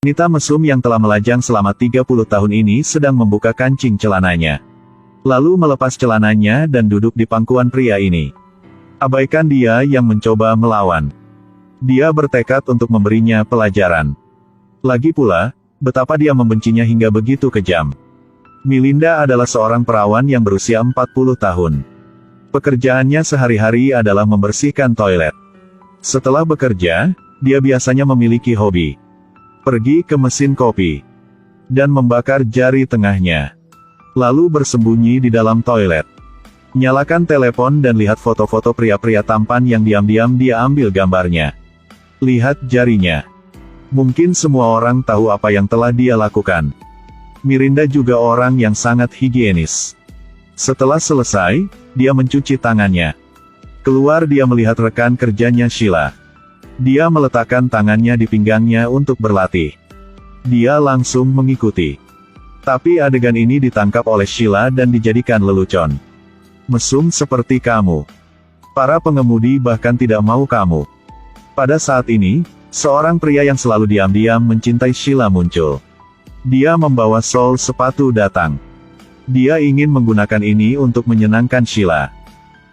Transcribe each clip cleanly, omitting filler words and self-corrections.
Wanita mesum yang telah melajang selama 30 tahun ini sedang membuka kancing celananya. Lalu melepas celananya dan duduk di pangkuan pria ini. Abaikan dia yang mencoba melawan. Dia bertekad untuk memberinya pelajaran. Lagi pula, betapa dia membencinya hingga begitu kejam. Melinda adalah seorang perawan yang berusia 40 tahun. Pekerjaannya sehari-hari adalah membersihkan toilet. Setelah bekerja, dia biasanya memiliki hobi. Pergi ke mesin kopi. Dan membakar jari tengahnya. Lalu bersembunyi di dalam toilet. Nyalakan telepon dan lihat foto-foto pria-pria tampan yang diam-diam dia ambil gambarnya. Lihat jarinya. Mungkin semua orang tahu apa yang telah dia lakukan. Melinda juga orang yang sangat higienis. Setelah selesai, dia mencuci tangannya. Keluar dia melihat rekan kerjanya Sheila. Dia meletakkan tangannya di pinggangnya untuk berlatih. Dia langsung mengikuti. Tapi adegan ini ditangkap oleh Sheila dan dijadikan lelucon. Mesum seperti kamu. Para pengemudi bahkan tidak mau kamu. Pada saat ini, seorang pria yang selalu diam-diam mencintai Sheila muncul. Dia membawa sol sepatu datang. Dia ingin menggunakan ini untuk menyenangkan Sheila.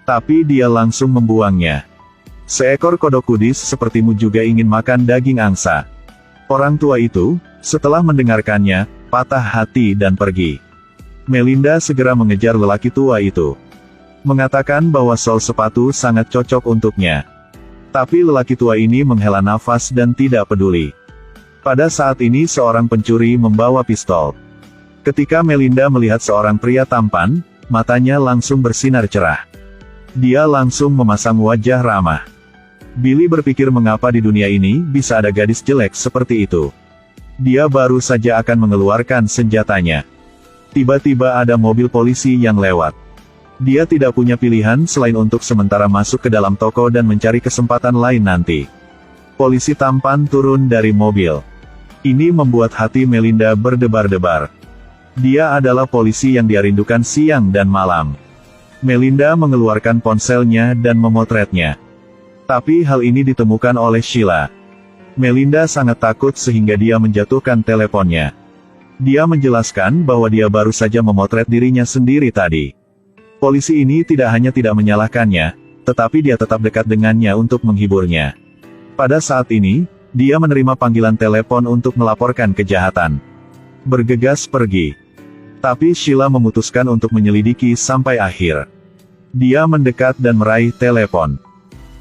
Tapi dia langsung membuangnya. Seekor kodok kudis sepertimu juga ingin makan daging angsa. Orang tua itu, setelah mendengarkannya, patah hati dan pergi. Melinda segera mengejar lelaki tua itu. Mengatakan bahwa sol sepatu sangat cocok untuknya. Tapi lelaki tua ini menghela nafas dan tidak peduli. Pada saat ini seorang pencuri membawa pistol. Ketika Melinda melihat seorang pria tampan, matanya langsung bersinar cerah. Dia langsung memasang wajah ramah. Billy berpikir mengapa di dunia ini bisa ada gadis jelek seperti itu. Dia baru saja akan mengeluarkan senjatanya. Tiba-tiba ada mobil polisi yang lewat. Dia tidak punya pilihan selain untuk sementara masuk ke dalam toko dan mencari kesempatan lain nanti. Polisi tampan turun dari mobil. Ini membuat hati Melinda berdebar-debar. Dia adalah polisi yang dia rindukan siang dan malam. Melinda mengeluarkan ponselnya dan memotretnya. Tapi hal ini ditemukan oleh Sheila. Melinda sangat takut sehingga dia menjatuhkan teleponnya. Dia menjelaskan bahwa dia baru saja memotret dirinya sendiri tadi. Polisi ini tidak hanya tidak menyalahkannya, tetapi dia tetap dekat dengannya untuk menghiburnya. Pada saat ini, dia menerima panggilan telepon untuk melaporkan kejahatan. Bergegas pergi. Tapi Sheila memutuskan untuk menyelidiki sampai akhir. Dia mendekat dan meraih telepon.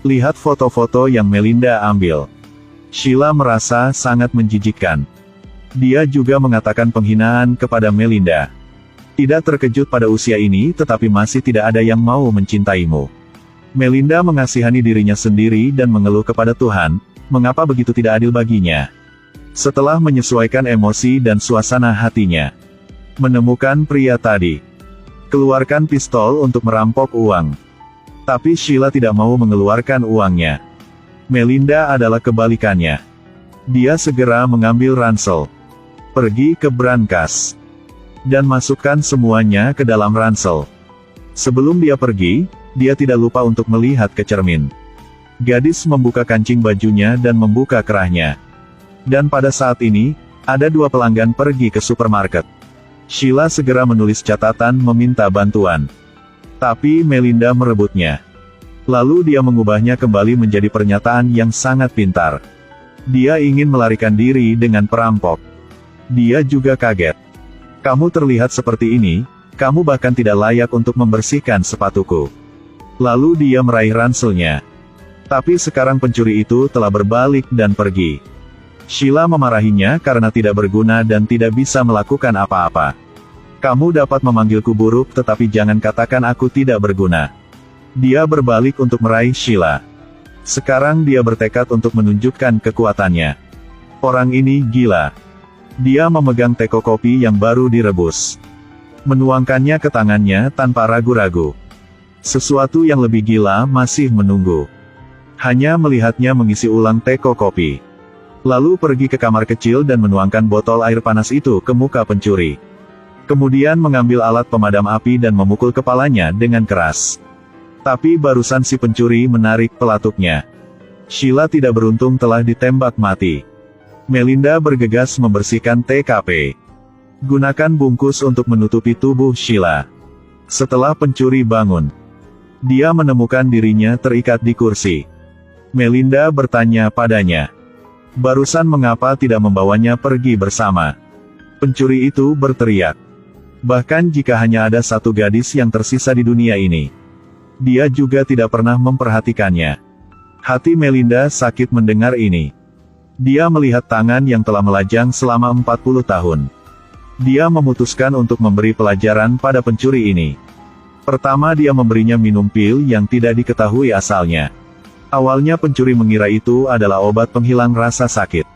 Lihat foto-foto yang Melinda ambil. Sheila merasa sangat menjijikkan. Dia juga mengatakan penghinaan kepada Melinda. Tidak terkejut pada usia ini tetapi masih tidak ada yang mau mencintaimu. Melinda mengasihani dirinya sendiri dan mengeluh kepada Tuhan, mengapa begitu tidak adil baginya. Setelah menyesuaikan emosi dan suasana hatinya. Menemukan pria tadi. Keluarkan pistol untuk merampok uang. Tapi Sheila tidak mau mengeluarkan uangnya. Melinda adalah kebalikannya. Dia segera mengambil ransel. Pergi ke brankas. Dan masukkan semuanya ke dalam ransel. Sebelum dia pergi, dia tidak lupa untuk melihat ke cermin. Gadis membuka kancing bajunya dan membuka kerahnya. Dan pada saat ini, ada dua pelanggan pergi ke supermarket. Sheila segera menulis catatan meminta bantuan. Tapi Melinda merebutnya. Lalu dia mengubahnya kembali menjadi pernyataan yang sangat pintar. Dia ingin melarikan diri dengan perampok. Dia juga kaget. Kamu terlihat seperti ini, kamu bahkan tidak layak untuk membersihkan sepatuku. Lalu dia meraih ranselnya. Tapi sekarang pencuri itu telah berbalik dan pergi. Sheila memarahinya karena tidak berguna dan tidak bisa melakukan apa-apa. Kamu dapat memanggilku buruk tetapi jangan katakan aku tidak berguna. Dia berbalik untuk meraih Sheila. Sekarang dia bertekad untuk menunjukkan kekuatannya. Orang ini gila. Dia memegang teko kopi yang baru direbus. Menuangkannya ke tangannya tanpa ragu-ragu. Sesuatu yang lebih gila masih menunggu. Hanya melihatnya mengisi ulang teko kopi. Lalu pergi ke kamar kecil dan menuangkan botol air panas itu ke muka pencuri. Kemudian mengambil alat pemadam api dan memukul kepalanya dengan keras. Tapi barusan si pencuri menarik pelatuknya. Sheila tidak beruntung telah ditembak mati. Melinda bergegas membersihkan TKP. Gunakan bungkus untuk menutupi tubuh Sheila. Setelah pencuri bangun, dia menemukan dirinya terikat di kursi. Melinda bertanya padanya, barusan mengapa tidak membawanya pergi bersama? Pencuri itu berteriak. Bahkan jika hanya ada satu gadis yang tersisa di dunia ini, dia juga tidak pernah memperhatikannya. Hati Melinda sakit mendengar ini. Dia melihat tangan yang telah melajang selama 40 tahun. Dia memutuskan untuk memberi pelajaran pada pencuri ini. Pertama, dia memberinya minum pil yang tidak diketahui asalnya. Awalnya pencuri mengira itu adalah obat penghilang rasa sakit.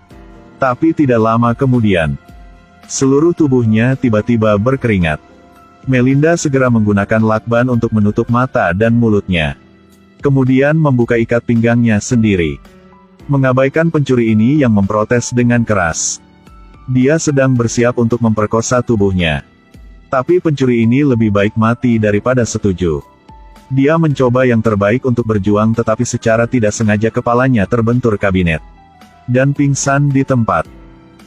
Tapi tidak lama kemudian, seluruh tubuhnya tiba-tiba berkeringat. Melinda segera menggunakan lakban untuk menutup mata dan mulutnya. Kemudian membuka ikat pinggangnya sendiri. Mengabaikan pencuri ini yang memprotes dengan keras. Dia sedang bersiap untuk memperkosa tubuhnya. Tapi pencuri ini lebih baik mati daripada setuju. Dia mencoba yang terbaik untuk berjuang, tetapi secara tidak sengaja kepalanya terbentur kabinet dan pingsan di tempat.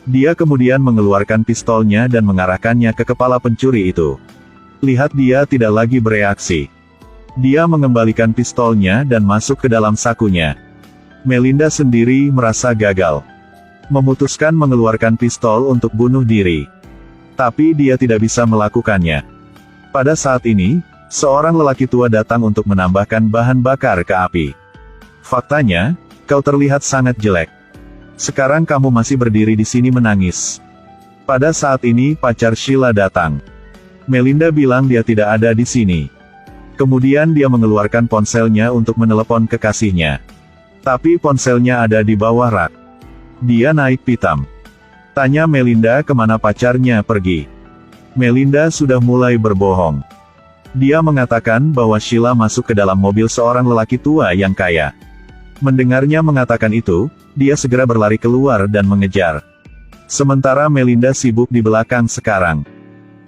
Dia kemudian mengeluarkan pistolnya dan mengarahkannya ke kepala pencuri itu. Lihat, dia tidak lagi bereaksi. Dia mengembalikan pistolnya dan masuk ke dalam sakunya. Melinda sendiri merasa gagal. Memutuskan mengeluarkan pistol untuk bunuh diri. Tapi dia tidak bisa melakukannya. Pada saat ini, seorang lelaki tua datang untuk menambahkan bahan bakar ke api. Faktanya, kau terlihat sangat jelek. Sekarang kamu masih berdiri di sini menangis. Pada saat ini pacar Sheila datang. Melinda bilang dia tidak ada di sini. Kemudian dia mengeluarkan ponselnya untuk menelepon kekasihnya. Tapi ponselnya ada di bawah rak. Dia naik pitam. Tanya Melinda kemana pacarnya pergi. Melinda sudah mulai berbohong. Dia mengatakan bahwa Sheila masuk ke dalam mobil seorang lelaki tua yang kaya. Mendengarnya mengatakan itu, dia segera berlari keluar dan mengejar. Sementara Melinda sibuk di belakang sekarang.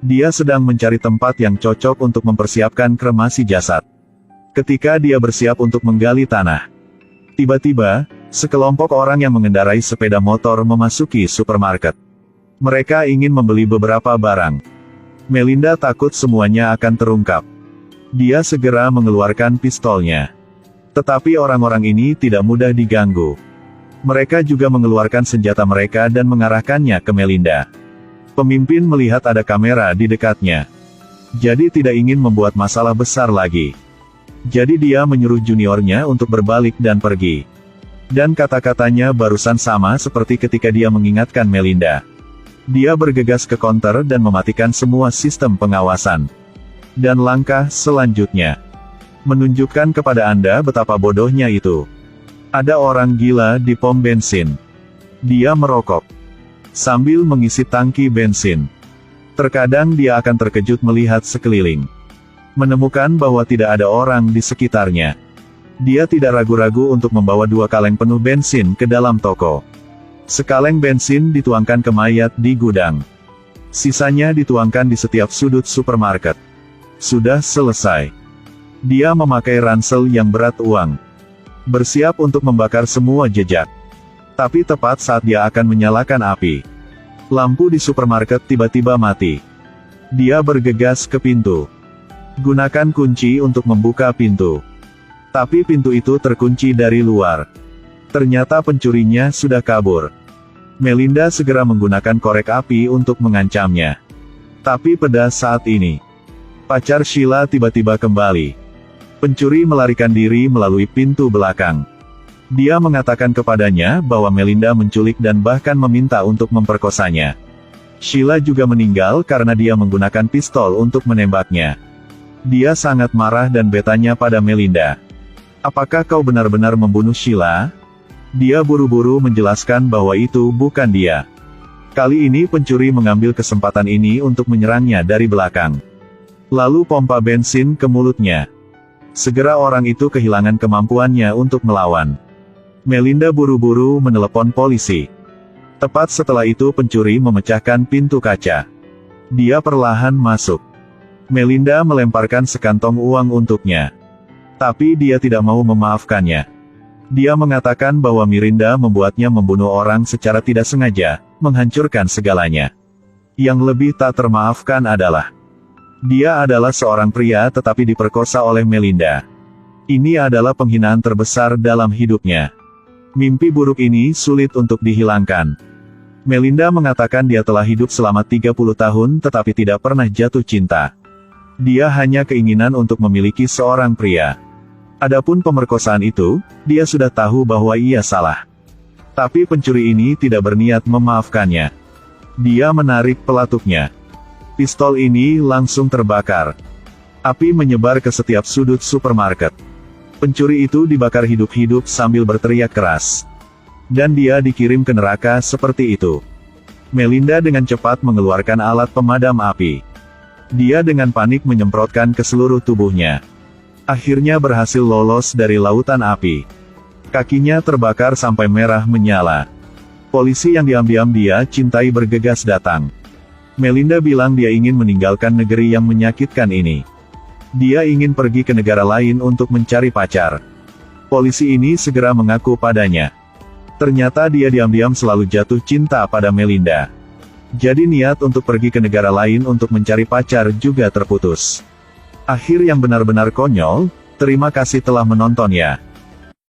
Dia sedang mencari tempat yang cocok untuk mempersiapkan kremasi jasad. Ketika dia bersiap untuk menggali tanah, tiba-tiba, sekelompok orang yang mengendarai sepeda motor memasuki supermarket. Mereka ingin membeli beberapa barang. Melinda takut semuanya akan terungkap. Dia segera mengeluarkan pistolnya. Tetapi orang-orang ini tidak mudah diganggu. Mereka juga mengeluarkan senjata mereka dan mengarahkannya ke Melinda. Pemimpin melihat ada kamera di dekatnya. Jadi tidak ingin membuat masalah besar lagi. Jadi dia menyuruh juniornya untuk berbalik dan pergi. Dan kata-katanya barusan sama seperti ketika dia mengingatkan Melinda. Dia bergegas ke counter dan mematikan semua sistem pengawasan. Dan langkah selanjutnya menunjukkan kepada Anda betapa bodohnya itu. Ada orang gila di pom bensin. Dia merokok sambil mengisi tangki bensin. Terkadang dia akan terkejut melihat sekeliling. Menemukan bahwa tidak ada orang di sekitarnya. Dia tidak ragu-ragu untuk membawa 2 kaleng penuh bensin ke dalam toko. Sekaleng bensin dituangkan ke mayat di gudang. Sisanya dituangkan di setiap sudut supermarket. Sudah selesai. Dia memakai ransel yang berat uang. Bersiap untuk membakar semua jejak. Tapi tepat saat dia akan menyalakan api, lampu di supermarket tiba-tiba mati. Dia bergegas ke pintu. Gunakan kunci untuk membuka pintu. Tapi pintu itu terkunci dari luar. Ternyata pencurinya sudah kabur. Melinda segera menggunakan korek api untuk mengancamnya. Tapi pada saat ini, pacar Sheila tiba-tiba kembali. Pencuri melarikan diri melalui pintu belakang. Dia mengatakan kepadanya bahwa Melinda menculik dan bahkan meminta untuk memperkosanya. Sheila juga meninggal karena dia menggunakan pistol untuk menembaknya. Dia sangat marah dan bertanya pada Melinda. Apakah kau benar-benar membunuh Sheila? Dia buru-buru menjelaskan bahwa itu bukan dia. Kali ini pencuri mengambil kesempatan ini untuk menyerangnya dari belakang. Lalu pompa bensin ke mulutnya. Segera orang itu kehilangan kemampuannya untuk melawan. Melinda buru-buru menelepon polisi. Tepat setelah itu pencuri memecahkan pintu kaca. Dia perlahan masuk. Melinda melemparkan sekantong uang untuknya. Tapi dia tidak mau memaafkannya. Dia mengatakan bahwa Mirinda membuatnya membunuh orang secara tidak sengaja, menghancurkan segalanya. Yang lebih tak termaafkan adalah, dia adalah seorang pria tetapi diperkosa oleh Melinda. Ini adalah penghinaan terbesar dalam hidupnya. Mimpi buruk ini sulit untuk dihilangkan. Melinda mengatakan dia telah hidup selama 30 tahun tetapi tidak pernah jatuh cinta. Dia hanya keinginan untuk memiliki seorang pria. Adapun pemerkosaan itu, dia sudah tahu bahwa ia salah. Tapi pencuri ini tidak berniat memaafkannya. Dia menarik pelatuknya. Pistol ini langsung terbakar. Api menyebar ke setiap sudut supermarket. Pencuri itu dibakar hidup-hidup sambil berteriak keras. Dan dia dikirim ke neraka seperti itu. Melinda dengan cepat mengeluarkan alat pemadam api. Dia dengan panik menyemprotkan ke seluruh tubuhnya. Akhirnya berhasil lolos dari lautan api. Kakinya terbakar sampai merah menyala. Polisi yang diam-diam dia cintai bergegas datang. Melinda bilang dia ingin meninggalkan negeri yang menyakitkan ini. Dia ingin pergi ke negara lain untuk mencari pacar. Polisi ini segera mengaku padanya. Ternyata dia diam-diam selalu jatuh cinta pada Melinda. Jadi niat untuk pergi ke negara lain untuk mencari pacar juga terputus. Akhir yang benar-benar konyol. Terima kasih telah menonton ya.